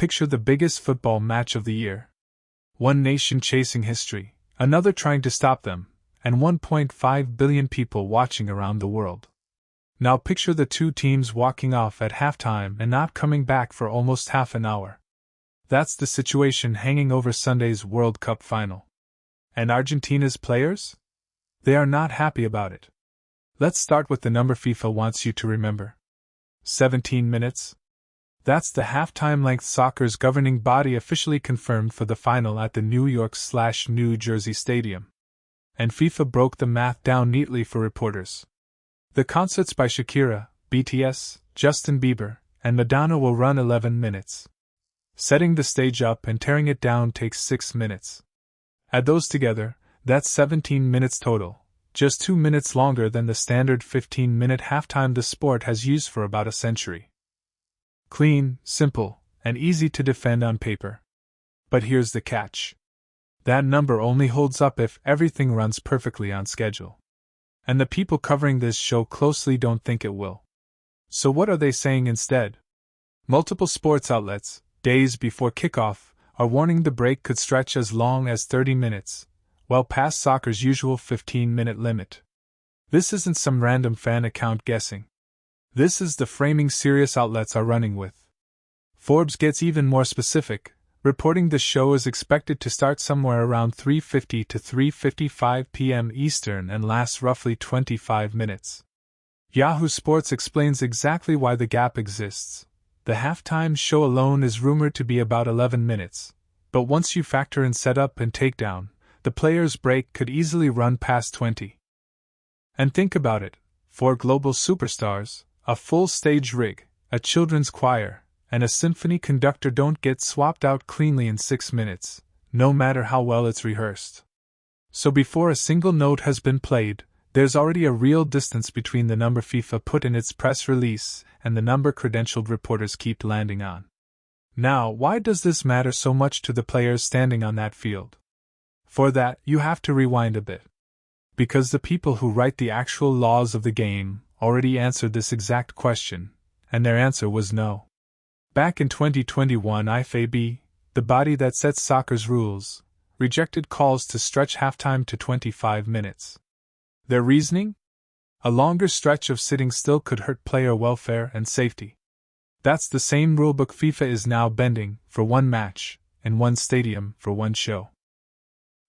picture the biggest football match of the year. One nation chasing history, another trying to stop them, and 1.5 billion people watching around the world. Now picture the two teams walking off at halftime and not coming back for almost half an hour. That's the situation hanging over Sunday's World Cup final. And Argentina's players? They are not happy about it. Let's start with the number FIFA wants you to remember. 17 minutes? That's the halftime length soccer's governing body officially confirmed for the final at the New York/New Jersey Stadium. And FIFA broke the math down neatly for reporters. The concerts by Shakira, BTS, Justin Bieber, and Madonna will run 11 minutes. Setting the stage up and tearing it down takes 6 minutes. Add those together, that's 17 minutes total, just 2 minutes longer than the standard 15-minute halftime the sport has used for about a century. Clean, simple, and easy to defend on paper. But here's the catch. That number only holds up if everything runs perfectly on schedule. And the people covering this show closely don't think it will. So what are they saying instead? Multiple sports outlets, days before kickoff, are warning the break could stretch as long as 30 minutes, well past soccer's usual 15-minute limit. This isn't some random fan account guessing. This is the framing serious outlets are running with. Forbes gets even more specific, reporting the show is expected to start somewhere around 3:50 to 3:55 p.m. Eastern and last roughly 25 minutes. Yahoo Sports explains exactly why the gap exists. The halftime show alone is rumored to be about 11 minutes, but once you factor in setup and takedown, the players' break could easily run past 20. And think about it, 4 global superstars, a full stage rig, a children's choir, and a symphony conductor don't get swapped out cleanly in 6 minutes, no matter how well it's rehearsed. So before a single note has been played, there's already a real distance between the number FIFA put in its press release and the number credentialed reporters keep landing on. Now, why does this matter so much to the players standing on that field? For that, you have to rewind a bit. Because the people who write the actual laws of the game already answered this exact question, and their answer was no. Back in 2021, IFAB, the body that sets soccer's rules, rejected calls to stretch halftime to 25 minutes. Their reasoning? A longer stretch of sitting still could hurt player welfare and safety. That's the same rulebook FIFA is now bending for one match, in one stadium for one show.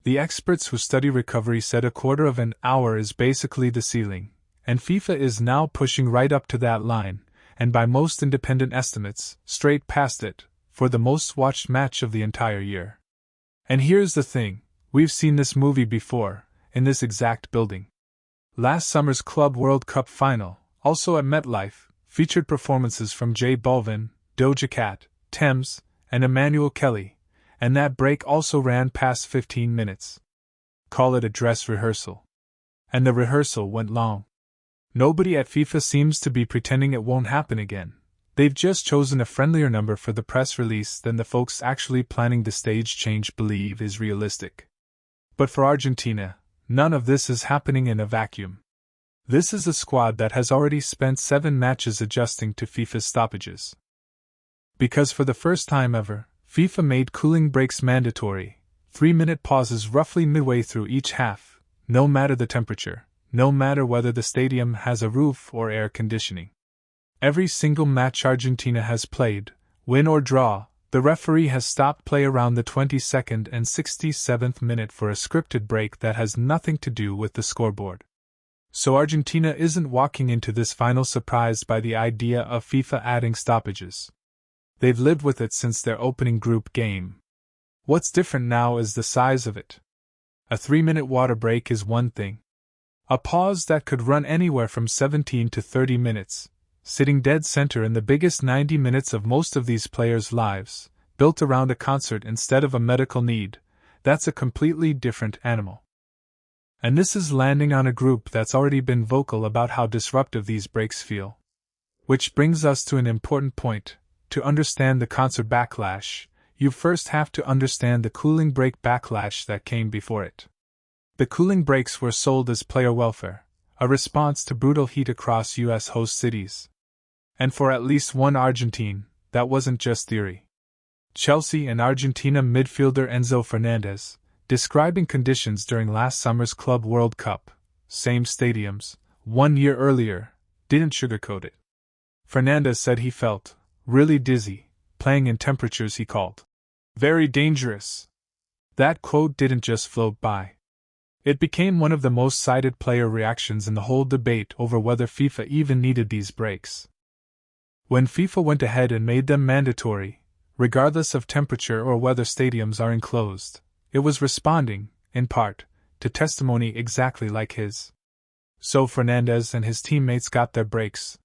The experts who study recovery said a quarter of an hour is basically the ceiling, and FIFA is now pushing right up to that line, and by most independent estimates, straight past it, for the most watched match of the entire year. And here's the thing, we've seen this movie before, in this exact building. Last summer's Club World Cup final, also at MetLife, featured performances from J Balvin, Doja Cat, Thames, and Emmanuel Kelly, and that break also ran past 15 minutes. Call it a dress rehearsal. And the rehearsal went long. Nobody at FIFA seems to be pretending it won't happen again. They've just chosen a friendlier number for the press release than the folks actually planning the stage change believe is realistic. But for Argentina, none of this is happening in a vacuum. This is a squad that has already spent 7 matches adjusting to FIFA's stoppages. Because for the first time ever, FIFA made cooling breaks mandatory, 3-minute pauses roughly midway through each half, no matter the temperature, no matter whether the stadium has a roof or air conditioning. Every single match Argentina has played, win or draw, the referee has stopped play around the 22nd and 67th minute for a scripted break that has nothing to do with the scoreboard. So Argentina isn't walking into this final surprised by the idea of FIFA adding stoppages. They've lived with it since their opening group game. What's different now is the size of it. A 3-minute water break is one thing. A pause that could run anywhere from 17 to 30 minutes, sitting dead center in the biggest 90 minutes of most of these players' lives, built around a concert instead of a medical need, that's a completely different animal. And this is landing on a group that's already been vocal about how disruptive these breaks feel. Which brings us to an important point. To understand the concert backlash, you first have to understand the cooling break backlash that came before it. The cooling breaks were sold as player welfare, a response to brutal heat across U.S. host cities. And for at least one Argentine, that wasn't just theory. Chelsea and Argentina midfielder Enzo Fernández, describing conditions during last summer's Club World Cup, same stadiums, 1 year earlier, didn't sugarcoat it. Fernández said he felt really dizzy, playing in temperatures he called very dangerous. That quote didn't just float by. It became one of the most cited player reactions in the whole debate over whether FIFA even needed these breaks. When FIFA went ahead and made them mandatory, regardless of temperature or whether stadiums are enclosed, it was responding, in part, to testimony exactly like his. So Fernández and his teammates got their breaks.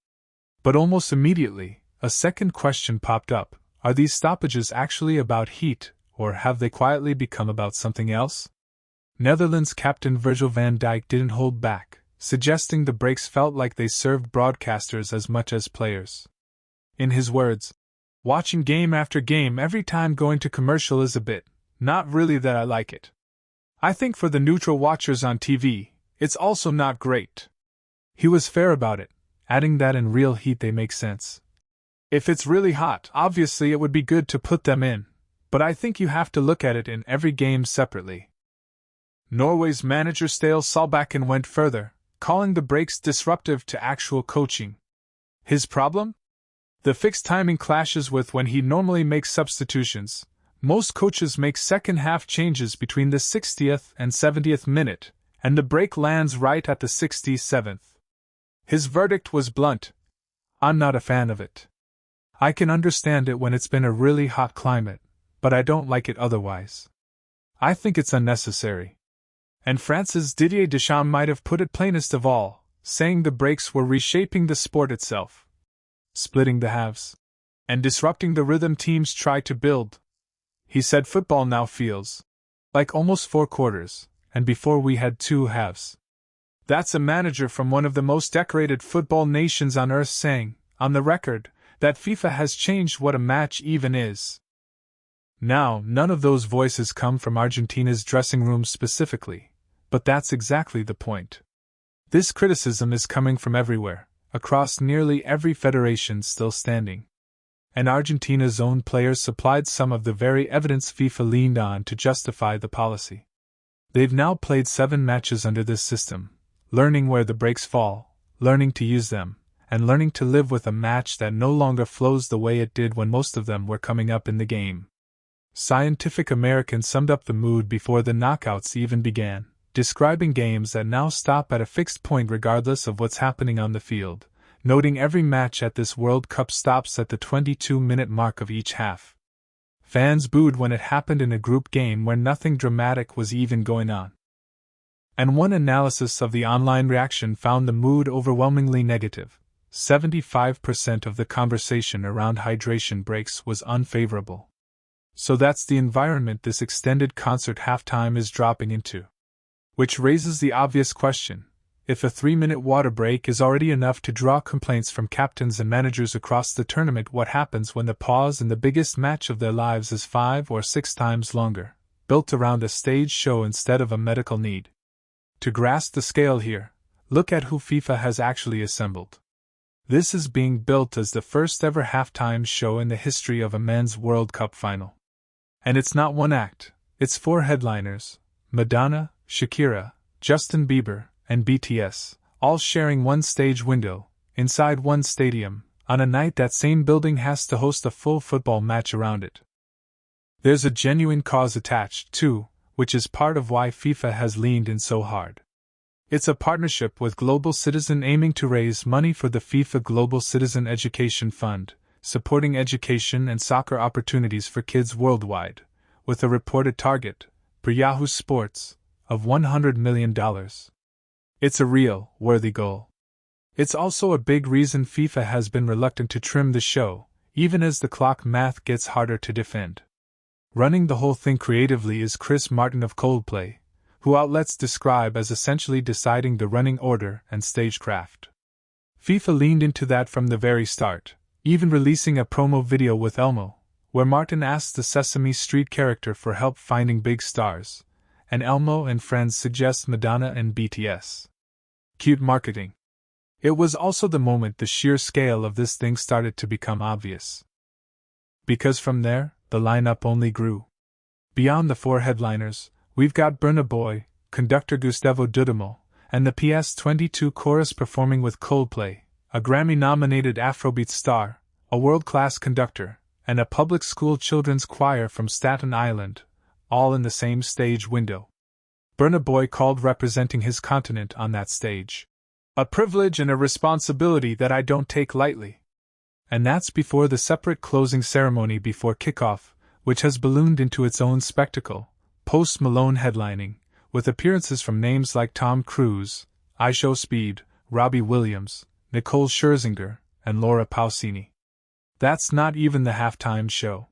But almost immediately, a second question popped up: are these stoppages actually about heat, or have they quietly become about something else? Netherlands captain Virgil van Dijk didn't hold back, suggesting the breaks felt like they served broadcasters as much as players. In his words, "Watching game after game every time going to commercial is a bit, not really that I like it. I think for the neutral watchers on TV, it's also not great." He was fair about it, adding that in real heat they make sense. If it's really hot, obviously it would be good to put them in, but I think you have to look at it in every game separately. Norway's manager Ståle Solbakken went further, calling the breaks disruptive to actual coaching. His problem? The fixed timing clashes with when he normally makes substitutions. Most coaches make second-half changes between the 60th and 70th minute, and the break lands right at the 67th. His verdict was blunt: "I'm not a fan of it. I can understand it when it's been a really hot climate, but I don't like it otherwise. I think it's unnecessary." And France's Didier Deschamps might have put it plainest of all, saying the breaks were reshaping the sport itself, splitting the halves, and disrupting the rhythm teams try to build. He said football now feels like almost 4 quarters, and before we had 2 halves. That's a manager from one of the most decorated football nations on earth saying, on the record, that FIFA has changed what a match even is. Now, none of those voices come from Argentina's dressing room specifically, but that's exactly the point. This criticism is coming from everywhere, across nearly every federation still standing. And Argentina's own players supplied some of the very evidence FIFA leaned on to justify the policy. They've now played 7 matches under this system, learning where the breaks fall, learning to use them, and learning to live with a match that no longer flows the way it did when most of them were coming up in the game. Scientific American summed up the mood before the knockouts even began, describing games that now stop at a fixed point regardless of what's happening on the field, noting every match at this World Cup stops at the 22-minute mark of each half. Fans booed when it happened in a group game where nothing dramatic was even going on. And one analysis of the online reaction found the mood overwhelmingly negative. 75% of the conversation around hydration breaks was unfavorable. So that's the environment this extended concert halftime is dropping into. Which raises the obvious question: if a 3-minute water break is already enough to draw complaints from captains and managers across the tournament, what happens when the pause in the biggest match of their lives is 5 or 6 times longer, built around a stage show instead of a medical need? To grasp the scale here, look at who FIFA has actually assembled. This is being built as the first ever halftime show in the history of a men's World Cup final. And it's not one act, it's 4 headliners: Madonna, Shakira, Justin Bieber, and BTS, all sharing one stage window, inside one stadium, on a night that same building has to host a full football match around it. There's a genuine cause attached, too, which is part of why FIFA has leaned in so hard. It's a partnership with Global Citizen aiming to raise money for the FIFA Global Citizen Education Fund, supporting education and soccer opportunities for kids worldwide, with a reported target, per Yahoo Sports, of $100 million. It's a real, worthy goal. It's also a big reason FIFA has been reluctant to trim the show, even as the clock math gets harder to defend. Running the whole thing creatively is Chris Martin of Coldplay, who outlets describe as essentially deciding the running order and stagecraft. FIFA leaned into that from the very start, even releasing a promo video with Elmo, where Martin asks the Sesame Street character for help finding big stars, and Elmo and friends suggest Madonna and BTS. Cute marketing. It was also the moment the sheer scale of this thing started to become obvious. Because from there, the lineup only grew. Beyond the four headliners, we've got Burna Boy, conductor Gustavo Dudamel, and the PS22 chorus performing with Coldplay, a Grammy-nominated Afrobeat star, a world-class conductor, and a public school children's choir from Staten Island, all in the same stage window. Burna Boy called representing his continent on that stage. A privilege and a responsibility that I don't take lightly. And that's before the separate closing ceremony before kickoff, which has ballooned into its own spectacle, Post Malone headlining, with appearances from names like Tom Cruise, Aisha Speed, Robbie Williams, Nicole Scherzinger, and Laura Pausini. That's not even the halftime show.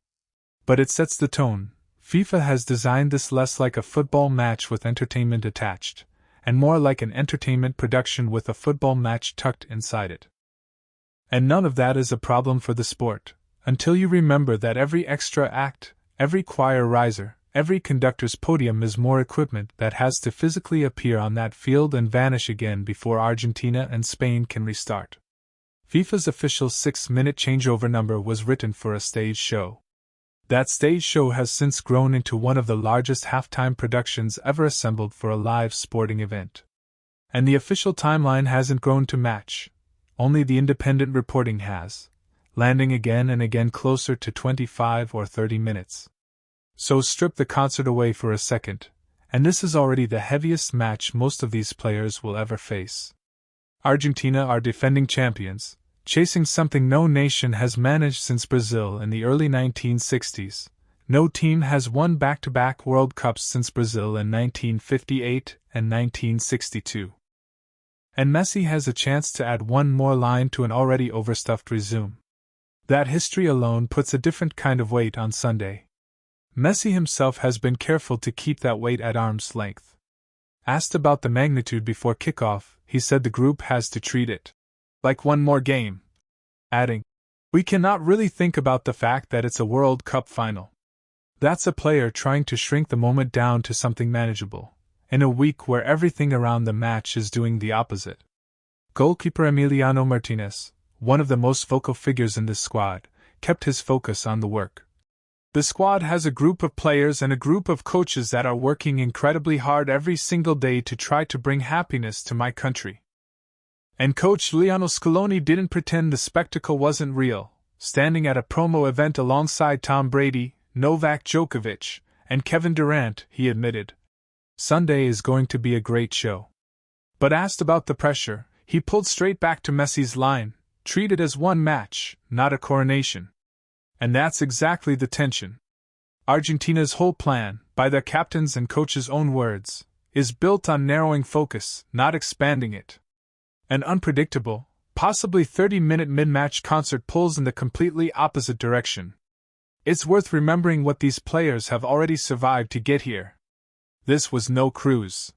But it sets the tone. FIFA has designed this less like a football match with entertainment attached, and more like an entertainment production with a football match tucked inside it. And none of that is a problem for the sport, until you remember that every extra act, every choir riser, every conductor's podium is more equipment that has to physically appear on that field and vanish again before Argentina and Spain can restart. FIFA's official 6-minute changeover number was written for a stage show. That stage show has since grown into one of the largest halftime productions ever assembled for a live sporting event. And the official timeline hasn't grown to match, only the independent reporting has, landing again and again closer to 25 or 30 minutes. So strip the concert away for a second, and this is already the heaviest match most of these players will ever face. Argentina are defending champions, chasing something no nation has managed since Brazil in the early 1960s. No team has won back-to-back World Cups since Brazil in 1958 and 1962. And Messi has a chance to add one more line to an already overstuffed resume. That history alone puts a different kind of weight on Sunday. Messi himself has been careful to keep that weight at arm's length. Asked about the magnitude before kickoff, he said the group has to treat it like one more game, adding, "We cannot really think about the fact that it's a World Cup final." That's a player trying to shrink the moment down to something manageable, in a week where everything around the match is doing the opposite. Goalkeeper Emiliano Martinez, one of the most vocal figures in this squad, kept his focus on the work. The squad has a group of players and a group of coaches that are working incredibly hard every single day to try to bring happiness to my country. And Coach Lionel Scaloni didn't pretend the spectacle wasn't real, standing at a promo event alongside Tom Brady, Novak Djokovic, and Kevin Durant, he admitted, "Sunday is going to be a great show." But asked about the pressure, he pulled straight back to Messi's line, "Treat it as one match, not a coronation." And that's exactly the tension. Argentina's whole plan, by their captains and coach's own words, is built on narrowing focus, not expanding it. An unpredictable, possibly 30-minute mid-match concert pulls in the completely opposite direction. It's worth remembering what these players have already survived to get here. This was no cruise.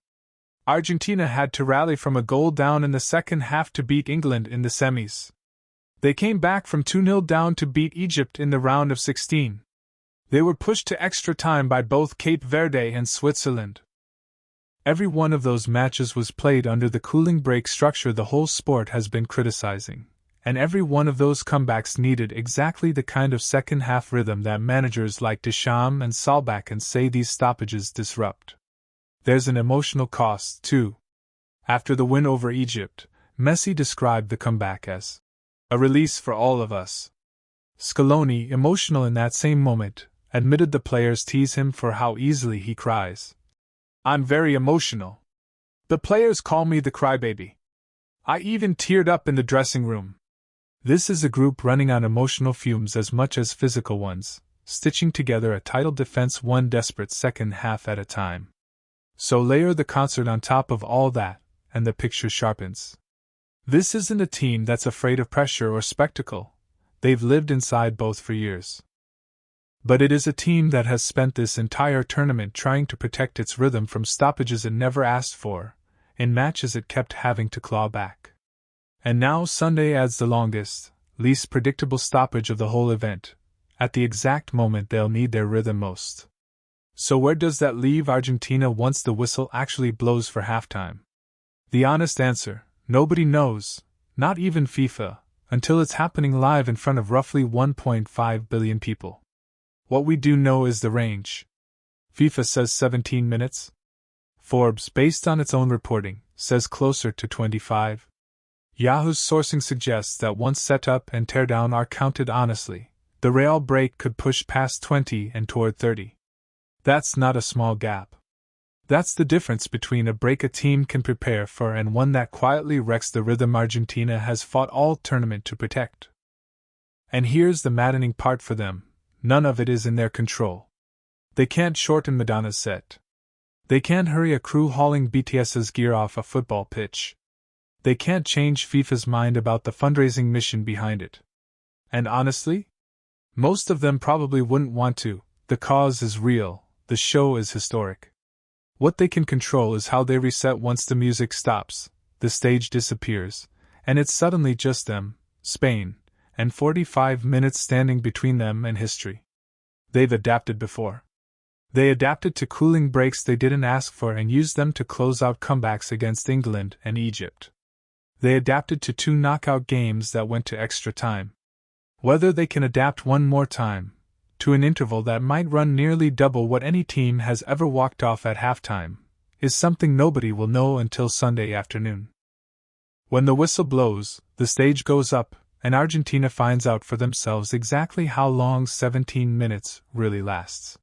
Argentina had to rally from a goal down in the second half to beat England in the semis. They came back from 2-0 down to beat Egypt in the round of 16. They were pushed to extra time by both Cape Verde and Switzerland. Every one of those matches was played under the cooling break structure the whole sport has been criticizing, and every one of those comebacks needed exactly the kind of second-half rhythm that managers like Deschamps and Solbakken say these stoppages disrupt. There's an emotional cost, too. After the win over Egypt, Messi described the comeback as a release for all of us. Scaloni, emotional in that same moment, admitted the players tease him for how easily he cries. "I'm very emotional. The players call me the crybaby. I even teared up in the dressing room." This is a group running on emotional fumes as much as physical ones, stitching together a title defense one desperate second half at a time. So layer the concert on top of all that, and the picture sharpens. This isn't a team that's afraid of pressure or spectacle. They've lived inside both for years. But it is a team that has spent this entire tournament trying to protect its rhythm from stoppages it never asked for, in matches it kept having to claw back. And now Sunday adds the longest, least predictable stoppage of the whole event, at the exact moment they'll need their rhythm most. So where does that leave Argentina once the whistle actually blows for halftime? The honest answer: nobody knows, not even FIFA, until it's happening live in front of roughly 1.5 billion people. What we do know is the range. FIFA says 17 minutes. Forbes, based on its own reporting, says closer to 25. Yahoo's sourcing suggests that once set up and tear down are counted honestly, the real break could push past 20 and toward 30. That's not a small gap. That's the difference between a break a team can prepare for and one that quietly wrecks the rhythm Argentina has fought all tournament to protect. And here's the maddening part for them, none of it is in their control. They can't shorten Madonna's set. They can't hurry a crew hauling BTS's gear off a football pitch. They can't change FIFA's mind about the fundraising mission behind it. And honestly, most of them probably wouldn't want to. The cause is real, the show is historic. What they can control is how they reset once the music stops, the stage disappears, and it's suddenly just them, Spain, and 45 minutes standing between them and history. They've adapted before. They adapted to cooling breaks they didn't ask for and used them to close out comebacks against England and Egypt. They adapted to 2 knockout games that went to extra time. Whether they can adapt one more time, to an interval that might run nearly double what any team has ever walked off at halftime, is something nobody will know until Sunday afternoon. When the whistle blows, the stage goes up, and Argentina finds out for themselves exactly how long 17 minutes really lasts.